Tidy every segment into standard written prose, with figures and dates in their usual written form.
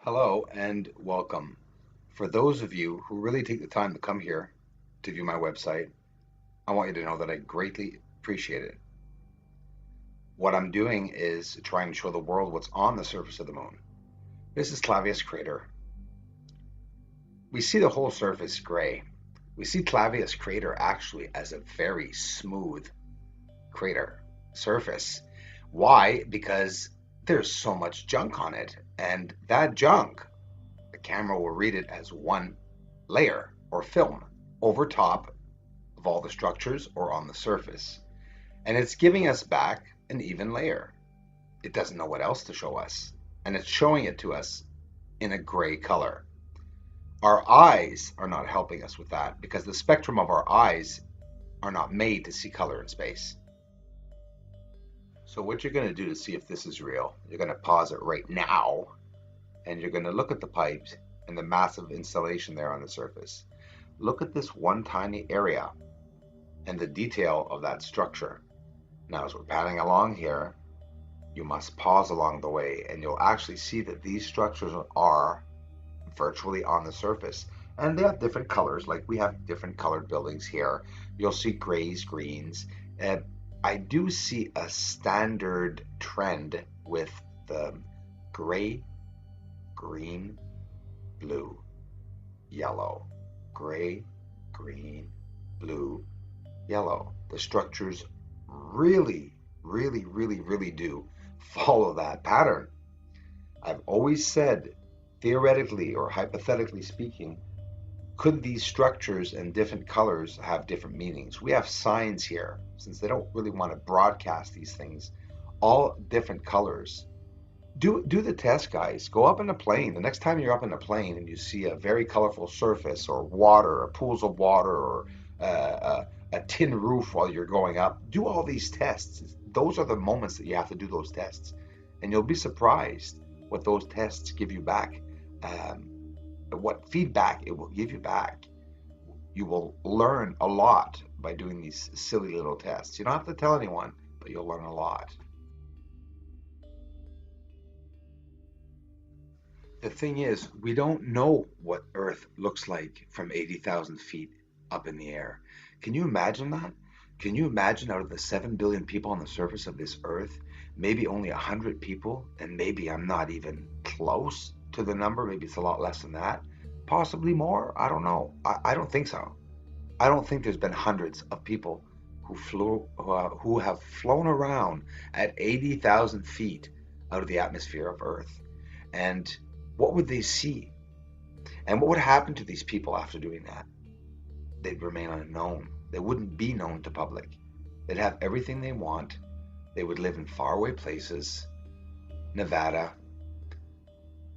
Hello and welcome. For those of you who really take the time to come here to view my website, I want you to know that I greatly appreciate it. What I'm doing is trying to show the world what's on the surface of the moon. This is Clavius crater. We see the whole surface gray. We see Clavius crater actually as a very smooth crater surface. Why? Because there's so much junk on it, and that junk, the camera will read it as one layer or film over top of all the structures or on the surface. And it's giving us back an even layer. It doesn't know what else to show us. And it's showing it to us in a gray color. Our eyes are not helping us with that because the spectrum of our eyes are not made to see color in space. So what you're going to do to see if this is real, you're going to pause it right now and you're going to look at the pipes and the massive installation there on the surface. Look at this one tiny area and the detail of that structure. Now, as we're padding along here, you must pause along the way and you'll actually see that these structures are virtually on the surface. And they have different colors, like we have different colored buildings here. You'll see grays, greens. I do see a standard trend with the gray, green, blue, yellow, gray, green, blue, yellow. The structures really, really do follow that pattern. I've always said, theoretically or hypothetically speaking, could these structures and different colors have different meanings? We have signs here, since they don't really want to broadcast these things, all different colors. Do the test, guys. Go up in a plane. The next time you're up in a plane and you see a very colorful surface or water or pools of water or a tin roof while you're going up, do all these tests. Those are the moments that you have to do those tests. And you'll be surprised what those tests give you back, what feedback it will give you back. You will learn a lot by doing these silly little tests. You don't have to tell anyone, but you'll learn a lot. The thing is, we don't know what Earth looks like from 80,000 feet up in the air. Can you imagine that? Can you imagine out of the 7 billion people on the surface of this Earth, maybe only 100 people, and maybe I'm not even close to the number, maybe it's a lot less than that, possibly more? I don't know. I don't think so. I don't think there's been hundreds of people who have flown around at 80,000 feet out of the atmosphere of Earth. And what would they see? And what would happen to these people after doing that? They'd remain unknown. They wouldn't be known to public. They'd have everything they want. They would live in faraway places, Nevada,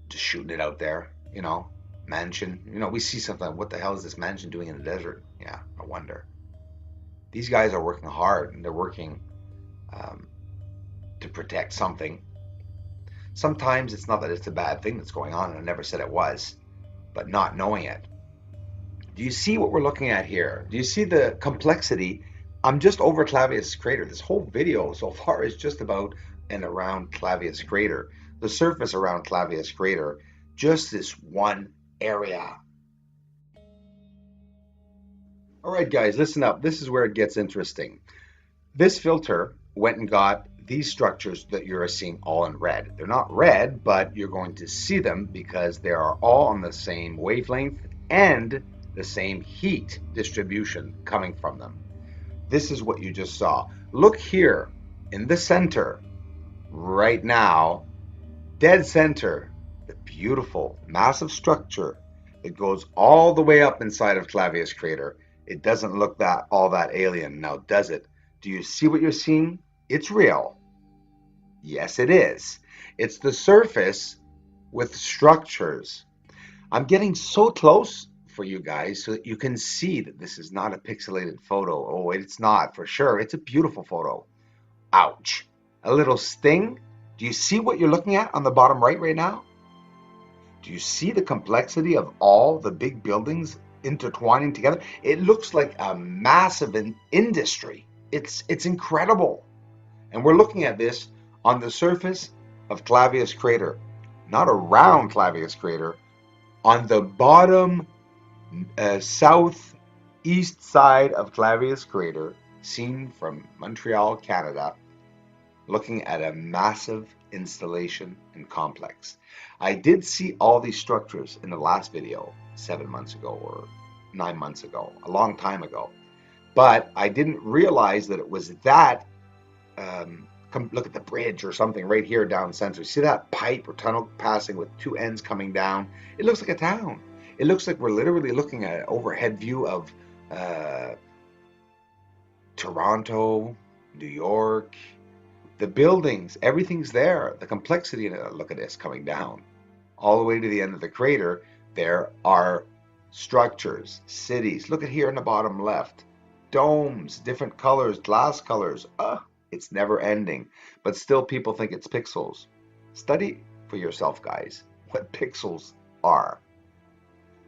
just shooting it out there, mansion. We see something. What the hell is this mansion doing in the desert? Yeah, I wonder. These guys are working hard and they're working to protect something. Sometimes it's not that it's a bad thing that's going on, and I never said it was, but not knowing it. Do you see what we're looking at here? Do you see the complexity? I'm just over Clavius crater. This whole video so far is just about and around Clavius crater. The surface around Clavius crater, just this one area. All right, guys, listen up. This is where it gets interesting. This filter went and got these structures that you're seeing all in red. They're not red, but you're going to see them because they are all on the same wavelength and the same heat distribution coming from them. This is what you just saw. Look here in the center right now, dead center, the beautiful massive structure that goes all the way up inside of Clavius crater. It doesn't look all that alien now, does it? Do you see what you're seeing? It's real. Yes, it is. It's the surface with structures. I'm getting so close for you guys so that you can see that this is not a pixelated photo. Oh, it's not for sure. It's a beautiful photo. Ouch. A little sting. Do you see what you're looking at on the bottom right now? Do you see the complexity of all the big buildings intertwining together? It looks like a massive industry. It's incredible. And we're looking at this on the surface of Clavius crater. not around Clavius crater, on the bottom southeast side of Clavius crater, seen from Montreal, Canada, looking at a massive installation and complex. I did see all these structures in the last video 7 months ago or 9 months ago, a long time ago, but I didn't realize that it was that. Come look at the bridge or something right here down center. See that pipe or tunnel passing with two ends coming down? It looks like a town. It looks like we're literally looking at an overhead view of uh, Toronto, New York. The buildings, everything's there. The complexity in it. Look at this coming down all the way to the end of the crater. There are structures, cities. Look at here in the bottom left. Domes, different colors, glass colors. It's never ending. But still, people think it's pixels. Study for yourself, guys, what pixels are.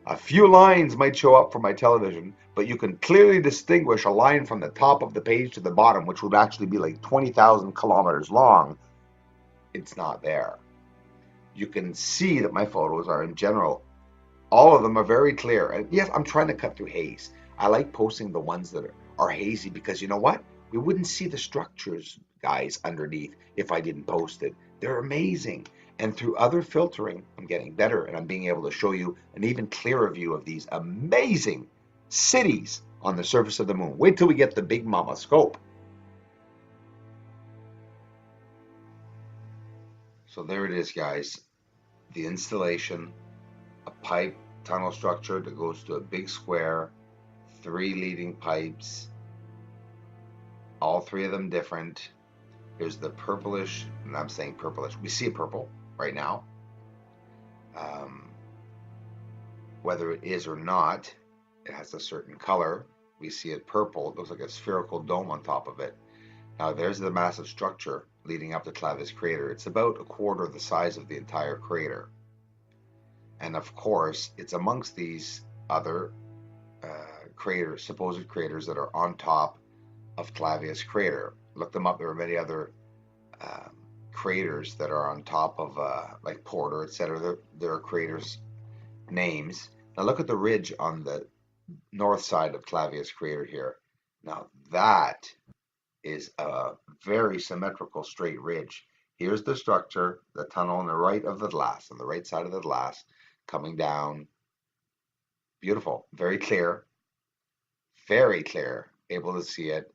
A few lines might show up from my television, but you can clearly distinguish a line from the top of the page to the bottom, which would actually be like 20,000 kilometers long. It's not there. You can see that my photos are, in general, all of them are very clear. And yes, I'm trying to cut through haze. I like posting the ones that are hazy because you know what? We wouldn't see the structures, guys, underneath if I didn't post it. They're amazing. And through other filtering, I'm getting better and I'm being able to show you an even clearer view of these amazing cities on the surface of the moon. Wait till we get the Big Mama scope. So there it is, guys. The installation, a pipe tunnel structure that goes to a big square, three leading pipes, all three of them different. Here's the purplish, and I'm saying purplish. We see a purple right now. Um, Whether it is or not, it has a certain color. We see it purple. It looks like a spherical dome on top of it. Now there's the massive structure leading up to Clavius crater. It's about a quarter of the size of the entire crater. And of course, it's amongst these other craters, supposed craters that are on top of Clavius crater. Look them up. There are many other um, craters that are on top of like Porter, etc. There are craters names. Now look at the ridge on the north side of Clavius crater here. Now that is a very symmetrical straight ridge. Here's the structure, the tunnel on the right of the glass, on the right side of the glass, coming down. Beautiful, very clear, able to see it.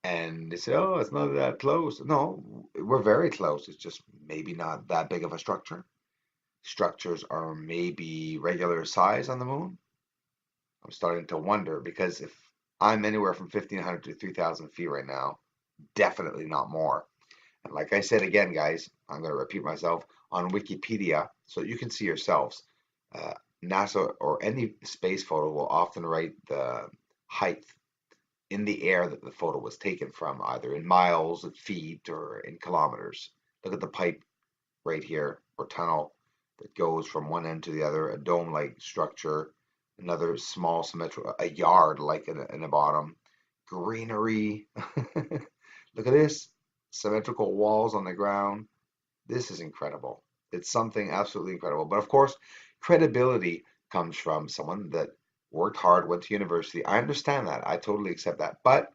And they say, oh, it's not that close. No, we're very close. It's just maybe not that big of a structure. Structures are maybe regular size on the moon. I'm starting to wonder because if I'm anywhere from 1,500 to 3,000 feet right now, definitely not more. And like I said again, guys, I'm going to repeat myself on Wikipedia so you can see yourselves. Uh, NASA or any space photo will often write the height in the air that the photo was taken from, either in miles, in feet, or in kilometers. Look at the pipe right here, or tunnel that goes from one end to the other, a dome-like structure, another small symmetrical, a yard like in the bottom, greenery. Look at this, symmetrical walls on the ground. This is incredible. It's something absolutely incredible. But of course, credibility comes from someone that worked hard, went to university. I understand that. I totally accept that. But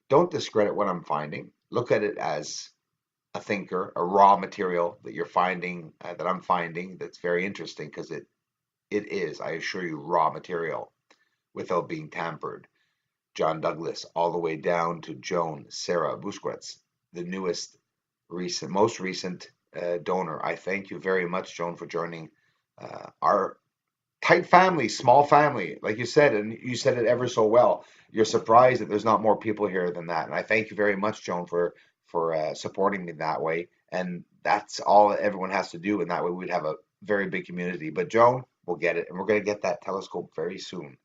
don't discredit what I'm finding. Look at it as a thinker, a raw material that you're finding, that I'm finding, that's very interesting because it is, I assure you, raw material without being tampered. John Douglas, all the way down to Joan Sarah Busquets, the most recent donor. I thank you very much, Joan, for joining our tight family, small family, like you said, and you said it ever so well. You're surprised that there's not more people here than that, and I thank you very much, Joan, for supporting me that way. And that's all that everyone has to do, and that way we'd have a very big community. But Joan, we'll get it, and we're going to get that telescope very soon.